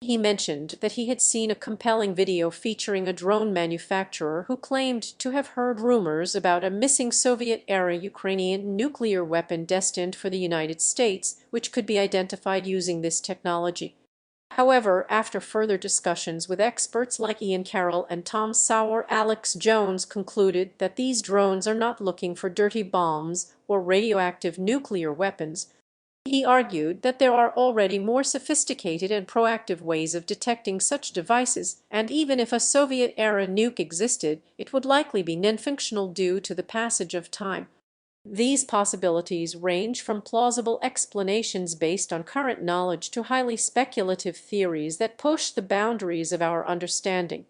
He mentioned that he had seen a compelling video featuring a drone manufacturer who claimed to have heard rumors about a missing Soviet-era Ukrainian nuclear weapon destined for the United States, which could be identified using this technology. However, after further discussions with experts like Ian Carroll and Tom Sauer, Alex Jones concluded that these drones are not looking for dirty bombs or radioactive nuclear weapons. He argued that there are already more sophisticated and proactive ways of detecting such devices, and even if a Soviet-era nuke existed, it would likely be non-functional due to the passage of time. These possibilities range from plausible explanations based on current knowledge to highly speculative theories that push the boundaries of our understanding.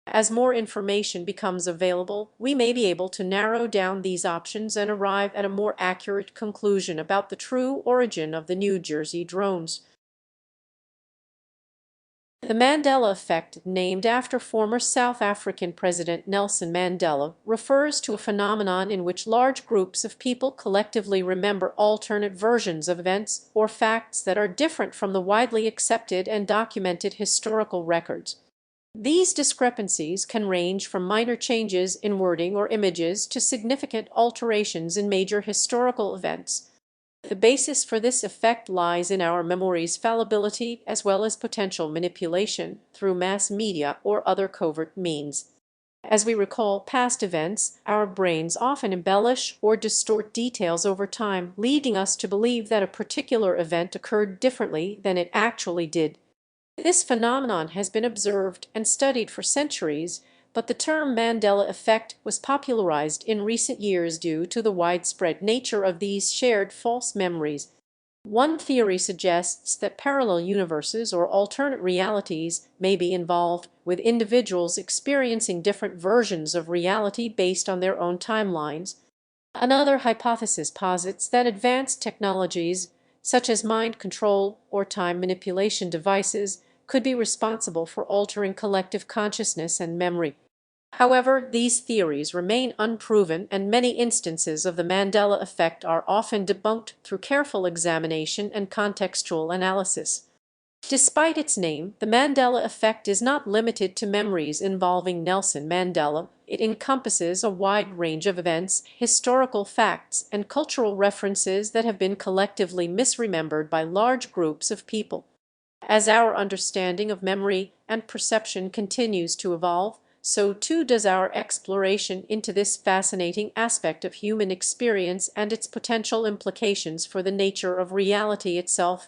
As more information becomes available, we may be able to narrow down these options and arrive at a more accurate conclusion about the true origin of the New Jersey drones. The Mandela effect, named after former South African President Nelson Mandela, refers to a phenomenon in which large groups of people collectively remember alternate versions of events or facts that are different from the widely accepted and documented historical records. These discrepancies can range from minor changes in wording or images to significant alterations in major historical events. The basis for this effect lies in our memory's fallibility as well as potential manipulation through mass media or other covert means. As we recall past events, our brains often embellish or distort details over time, leading us to believe that a particular event occurred differently than it actually did. This phenomenon has been observed and studied for centuries, but the term Mandela effect was popularized in recent years due to the widespread nature of these shared false memories. One theory suggests that parallel universes or alternate realities may be involved, with individuals experiencing different versions of reality based on their own timelines. Another hypothesis posits that advanced technologies, such as mind control or time manipulation devices, could be responsible for altering collective consciousness and memory. However, these theories remain unproven, and many instances of the Mandela effect are often debunked through careful examination and contextual analysis. Despite its name, the Mandela effect is not limited to memories involving Nelson Mandela. It encompasses a wide range of events, historical facts, and cultural references that have been collectively misremembered by large groups of people. As our understanding of memory and perception continues to evolve, so too does our exploration into this fascinating aspect of human experience and its potential implications for the nature of reality itself.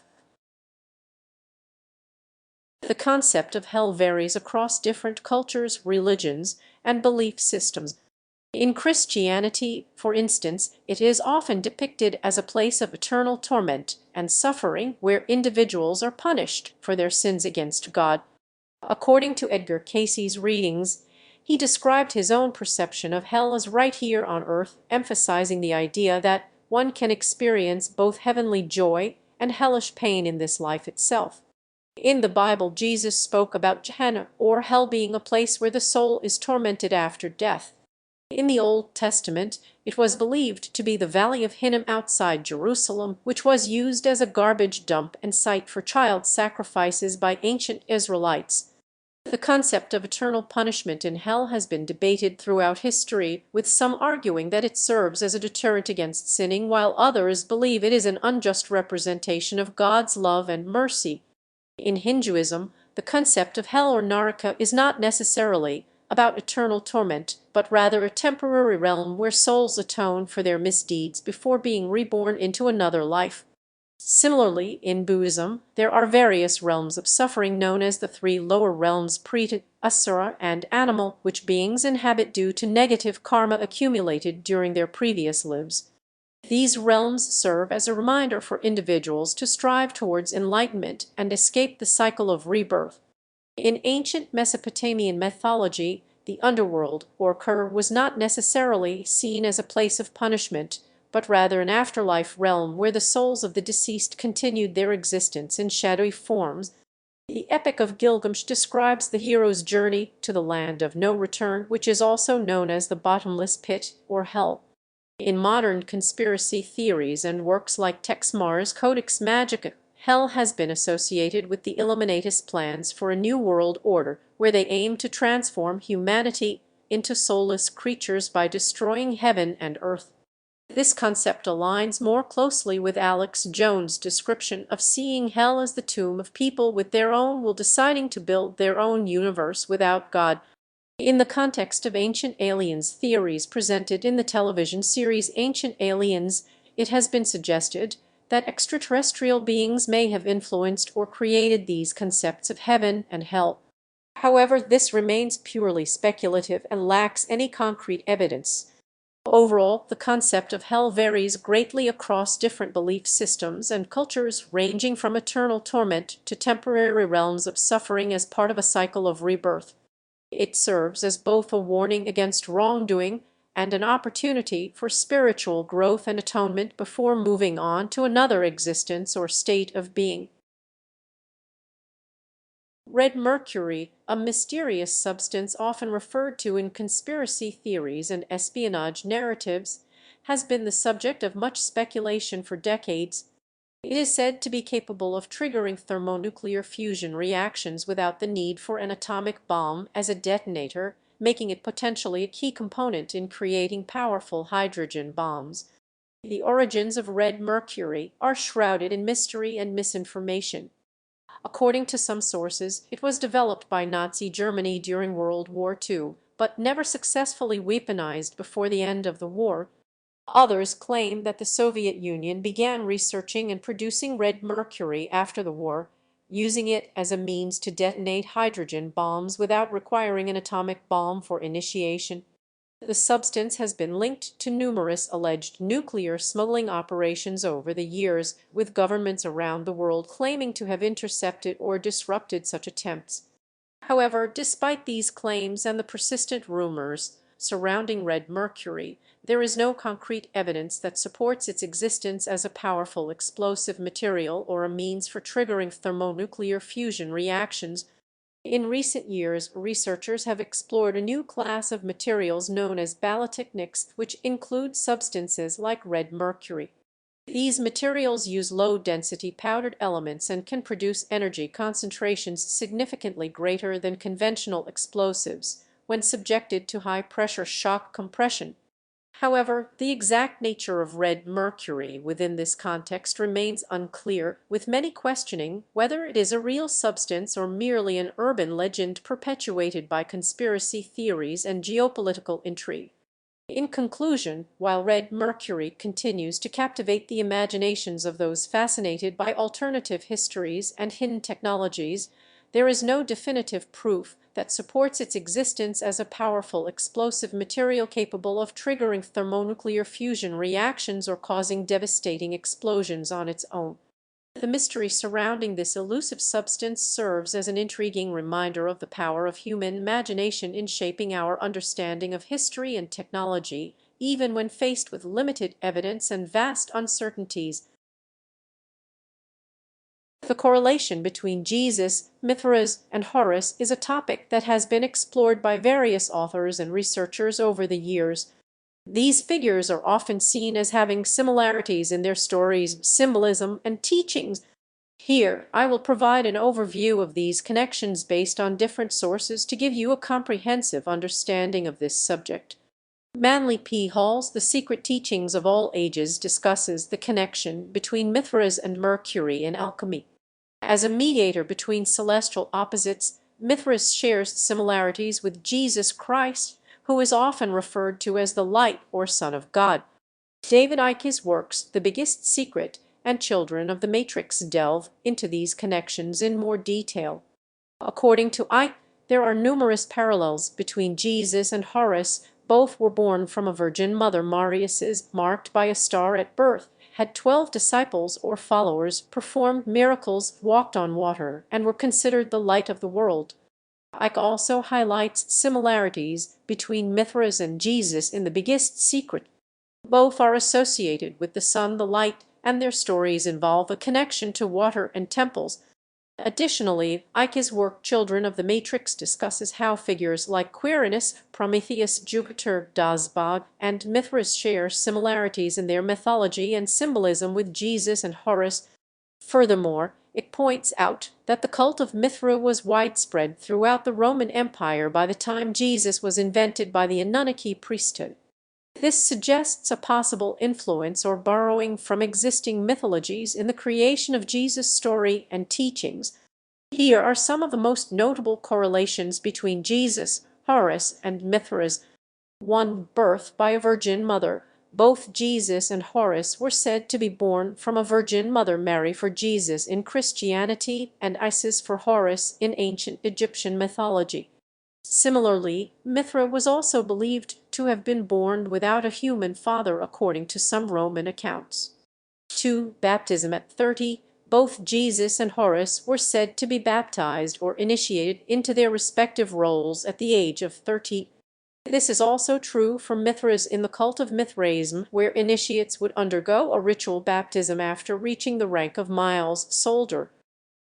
The concept of hell varies across different cultures, religions, and belief systems. In Christianity, for instance, it is often depicted as a place of eternal torment and suffering where individuals are punished for their sins against God. According to Edgar Cayce's readings, he described his own perception of hell as right here on earth, emphasizing the idea that one can experience both heavenly joy and hellish pain in this life itself. In the Bible, Jesus spoke about Gehenna, or hell, being a place where the soul is tormented after death. In the Old Testament, it was believed to be the Valley of Hinnom outside Jerusalem, which was used as a garbage dump and site for child sacrifices by ancient Israelites. The concept of eternal punishment in hell has been debated throughout history, with some arguing that it serves as a deterrent against sinning, while others believe it is an unjust representation of God's love and mercy. In Hinduism, the concept of hell or naraka is not necessarily about eternal torment, but rather a temporary realm where souls atone for their misdeeds before being reborn into another life. Similarly, in Buddhism, there are various realms of suffering known as the three lower realms, Preta, Asura, and Animal, which beings inhabit due to negative karma accumulated during their previous lives. These realms serve as a reminder for individuals to strive towards enlightenment and escape the cycle of rebirth. In ancient Mesopotamian mythology, the underworld, or Kur, was not necessarily seen as a place of punishment, but rather an afterlife realm where the souls of the deceased continued their existence in shadowy forms. The Epic of Gilgamesh describes the hero's journey to the land of no return, which is also known as the bottomless pit, or hell. In modern conspiracy theories and works like Tex Mars' Codex Magica, hell has been associated with the Illuminatist plans for a new world order where they aim to transform humanity into soulless creatures by destroying heaven and earth. This concept aligns more closely with Alex Jones' description of seeing hell as the tomb of people with their own will deciding to build their own universe without God. In the context of Ancient Aliens theories presented in the television series Ancient Aliens, it has been suggested that extraterrestrial beings may have influenced or created these concepts of heaven and hell. However, this remains purely speculative and lacks any concrete evidence. Overall, the concept of hell varies greatly across different belief systems and cultures, ranging from eternal torment to temporary realms of suffering as part of a cycle of rebirth. It serves as both a warning against wrongdoing and an opportunity for spiritual growth and atonement before moving on to another existence or state of being. Red mercury, a mysterious substance often referred to in conspiracy theories and espionage narratives, has been the subject of much speculation for decades. It is said to be capable of triggering thermonuclear fusion reactions without the need for an atomic bomb as a detonator, making it potentially a key component in creating powerful hydrogen bombs. The origins of red mercury are shrouded in mystery and misinformation. According to some sources, it was developed by Nazi Germany during World War II, but never successfully weaponized before the end of the war. Others claim that the Soviet Union began researching and producing red mercury after the war, using it as a means to detonate hydrogen bombs without requiring an atomic bomb for initiation. The substance has been linked to numerous alleged nuclear smuggling operations over the years, with governments around the world claiming to have intercepted or disrupted such attempts. However, despite these claims and the persistent rumors surrounding red mercury, there is no concrete evidence that supports its existence as a powerful explosive material or a means for triggering thermonuclear fusion reactions. In recent years, researchers have explored a new class of materials known as balotechnics, which include substances like red mercury. These materials use low-density powdered elements and can produce energy concentrations significantly greater than conventional explosives when subjected to high-pressure shock compression. However, the exact nature of red mercury within this context remains unclear, with many questioning whether it is a real substance or merely an urban legend perpetuated by conspiracy theories and geopolitical intrigue. In conclusion, while red mercury continues to captivate the imaginations of those fascinated by alternative histories and hidden technologies, there is no definitive proof that supports its existence as a powerful explosive material capable of triggering thermonuclear fusion reactions or causing devastating explosions on its own. The mystery surrounding this elusive substance serves as an intriguing reminder of the power of human imagination in shaping our understanding of history and technology, even when faced with limited evidence and vast uncertainties. The correlation between Jesus, Mithras, and Horus is a topic that has been explored by various authors and researchers over the years. These figures are often seen as having similarities in their stories, symbolism, and teachings. Here, I will provide an overview of these connections based on different sources to give you a comprehensive understanding of this subject. Manly P. Hall's The Secret Teachings of All Ages discusses the connection between Mithras and Mercury in alchemy. As a mediator between celestial opposites, Mithras shares similarities with Jesus Christ, who is often referred to as the Light or Son of God. David Icke's works, The Biggest Secret and Children of the Matrix, delve into these connections in more detail. According to Icke, there are numerous parallels between Jesus and Horus. Both were born from a virgin mother. Marius, marked by a star at birth, had 12 disciples or followers, performed miracles, walked on water, and were considered the light of the world. Icke also highlights similarities between Mithras and Jesus in The Biggest Secret. Both are associated with the sun, the light, and their stories involve a connection to water and temples. Additionally, Icke's work Children of the Matrix discusses how figures like Quirinus, Prometheus, Jupiter, Dasbog, and Mithras share similarities in their mythology and symbolism with Jesus and Horus. Furthermore, it points out that the cult of Mithra was widespread throughout the Roman Empire by the time Jesus was invented by the Anunnaki priesthood. This suggests a possible influence or borrowing from existing mythologies in the creation of Jesus' story and teachings. Here are some of the most notable correlations between Jesus, Horus, and Mithras. 1. Birth by a virgin mother. Both Jesus and Horus were said to be born from a virgin mother, Mary for Jesus in Christianity and Isis for Horus in ancient Egyptian mythology. Similarly, Mithra was also believed to have been born without a human father according to some Roman accounts. 2. Baptism at 30. Both Jesus and Horus were said to be baptized or initiated into their respective roles at the age of 30. This is also true for Mithras in the cult of Mithraism, where initiates would undergo a ritual baptism after reaching the rank of Miles Soldier.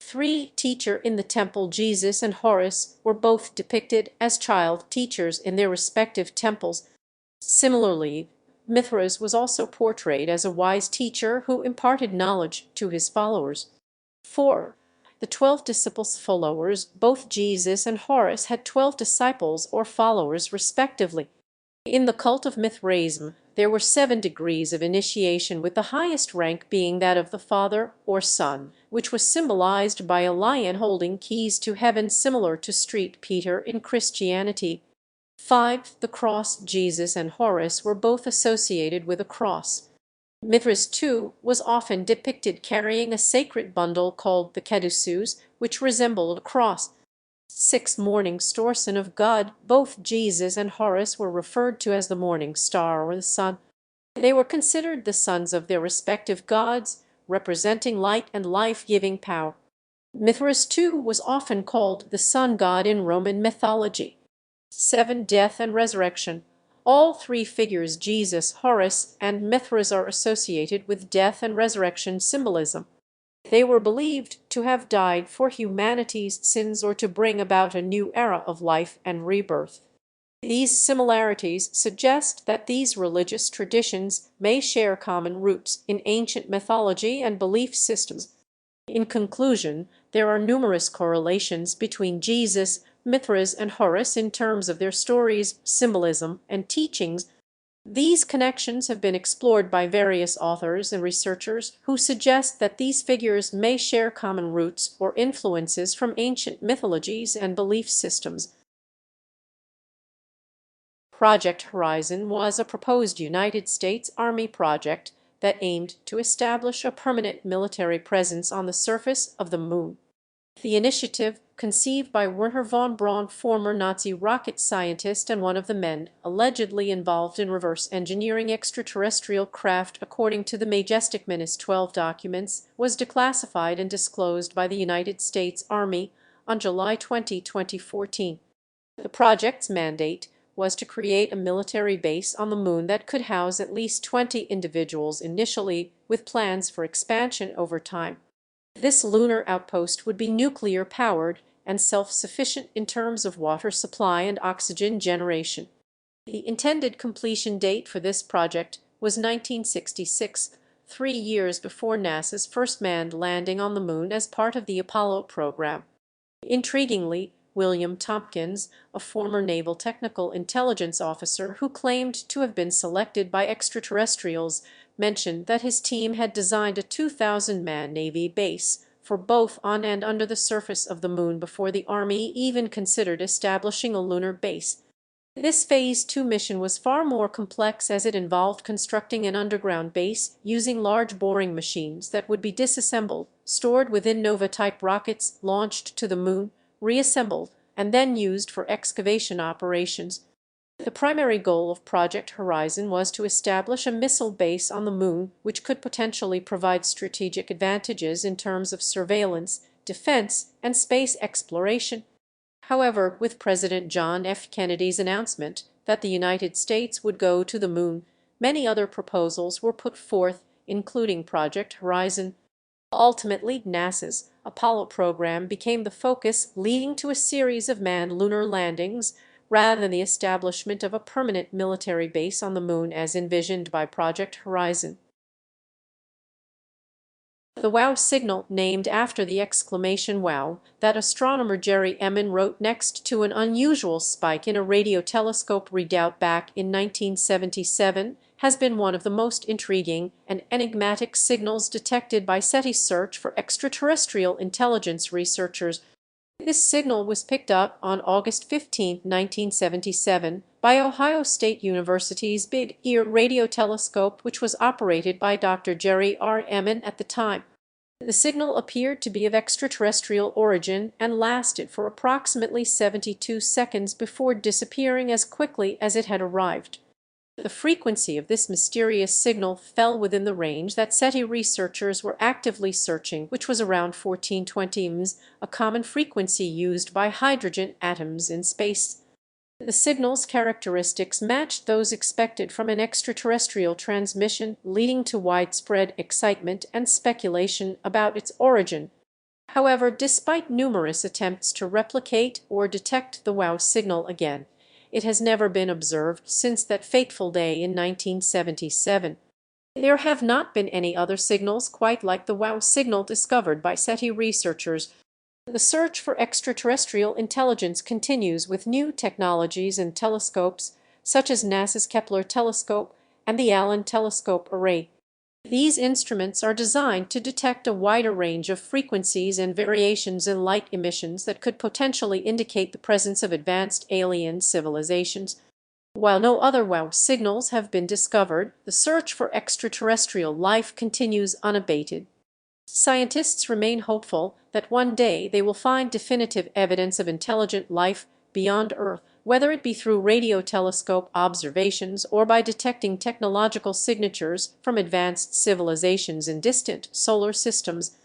3. Teacher in the temple. Jesus and Horus were both depicted as child teachers in their respective temples. Similarly, Mithras was also portrayed as a wise teacher who imparted knowledge to his followers. 4. The 12 disciples followers. Both Jesus and Horus had 12 disciples or followers respectively. In the cult of Mithraism, there were 7 degrees of initiation, with the highest rank being that of the Father or Son, which was symbolized by a lion holding keys to heaven, similar to St. Peter in Christianity. 5. The cross. Jesus and Horus were both associated with a cross. Mithras, too, was often depicted carrying a sacred bundle called the caduceus, which resembled a cross. 6. Morning star, son of God. Both Jesus and Horus were referred to as the morning star or the sun. They were considered the sons of their respective gods, representing light and life-giving power. Mithras, too, was often called the sun god in Roman mythology. 7. Death and resurrection. All 3 figures, Jesus, Horus, and Mithras, are associated with death and resurrection symbolism. They were believed to have died for humanity's sins or to bring about a new era of life and rebirth. These similarities suggest that these religious traditions may share common roots in ancient mythology and belief systems. In conclusion, there are numerous correlations between Jesus, Mithras, and Horus in terms of their stories, symbolism, and teachings. These connections have been explored by various authors and researchers who suggest that these figures may share common roots or influences from ancient mythologies and belief systems. Project Horizon was a proposed United States Army project that aimed to establish a permanent military presence on the surface of the Moon. The initiative, conceived by Wernher von Braun, former Nazi rocket scientist and one of the men allegedly involved in reverse engineering extraterrestrial craft according to the Majestic Menace 12 documents, was declassified and disclosed by the United States Army on July 20, 2014. The project's mandate was to create a military base on the Moon that could house at least 20 individuals initially, with plans for expansion over time. This lunar outpost would be nuclear-powered and self-sufficient in terms of water supply and oxygen generation. The intended completion date for this project was 1966, 3 years before NASA's first manned landing on the Moon as part of the Apollo program. Intriguingly, William Tompkins, a former Naval Technical Intelligence officer who claimed to have been selected by extraterrestrials, mentioned that his team had designed a 2,000-man Navy base for both on and under the surface of the Moon before the Army even considered establishing a lunar base. This Phase 2 mission was far more complex as it involved constructing an underground base using large boring machines that would be disassembled, stored within Nova-type rockets, launched to the Moon, reassembled, and then used for excavation operations. The primary goal of Project Horizon was to establish a missile base on the Moon which could potentially provide strategic advantages in terms of surveillance, defense, and space exploration. However, with President John F. Kennedy's announcement that the United States would go to the Moon, many other proposals were put forth, including Project Horizon. Ultimately, NASA's Apollo program became the focus, leading to a series of manned lunar landings, rather than the establishment of a permanent military base on the Moon as envisioned by Project Horizon. The WOW signal, named after the exclamation "wow" that astronomer Jerry Emin wrote next to an unusual spike in a radio telescope readout back in 1977, has been one of the most intriguing and enigmatic signals detected by SETI's search for extraterrestrial intelligence researchers. This signal was picked up on August 15, 1977, by Ohio State University's Big Ear radio telescope, which was operated by Dr. Jerry R. Emin at the time. The signal appeared to be of extraterrestrial origin and lasted for approximately 72 seconds before disappearing as quickly as it had arrived. The frequency of this mysterious signal fell within the range that SETI researchers were actively searching, which was around 1420 ms, a common frequency used by hydrogen atoms in space. The signal's characteristics matched those expected from an extraterrestrial transmission, leading to widespread excitement and speculation about its origin. However, despite numerous attempts to replicate or detect the WOW signal again, it has never been observed since that fateful day in 1977. There have not been any other signals quite like the WOW signal discovered by SETI researchers. The search for extraterrestrial intelligence continues with new technologies and telescopes, such as NASA's Kepler telescope and the Allen Telescope Array. These instruments are designed to detect a wider range of frequencies and variations in light emissions that could potentially indicate the presence of advanced alien civilizations. While no other WOW signals have been discovered, the search for extraterrestrial life continues unabated. Scientists remain hopeful that one day they will find definitive evidence of intelligent life beyond Earth, whether it be through radio telescope observations or by detecting technological signatures from advanced civilizations in distant solar systems.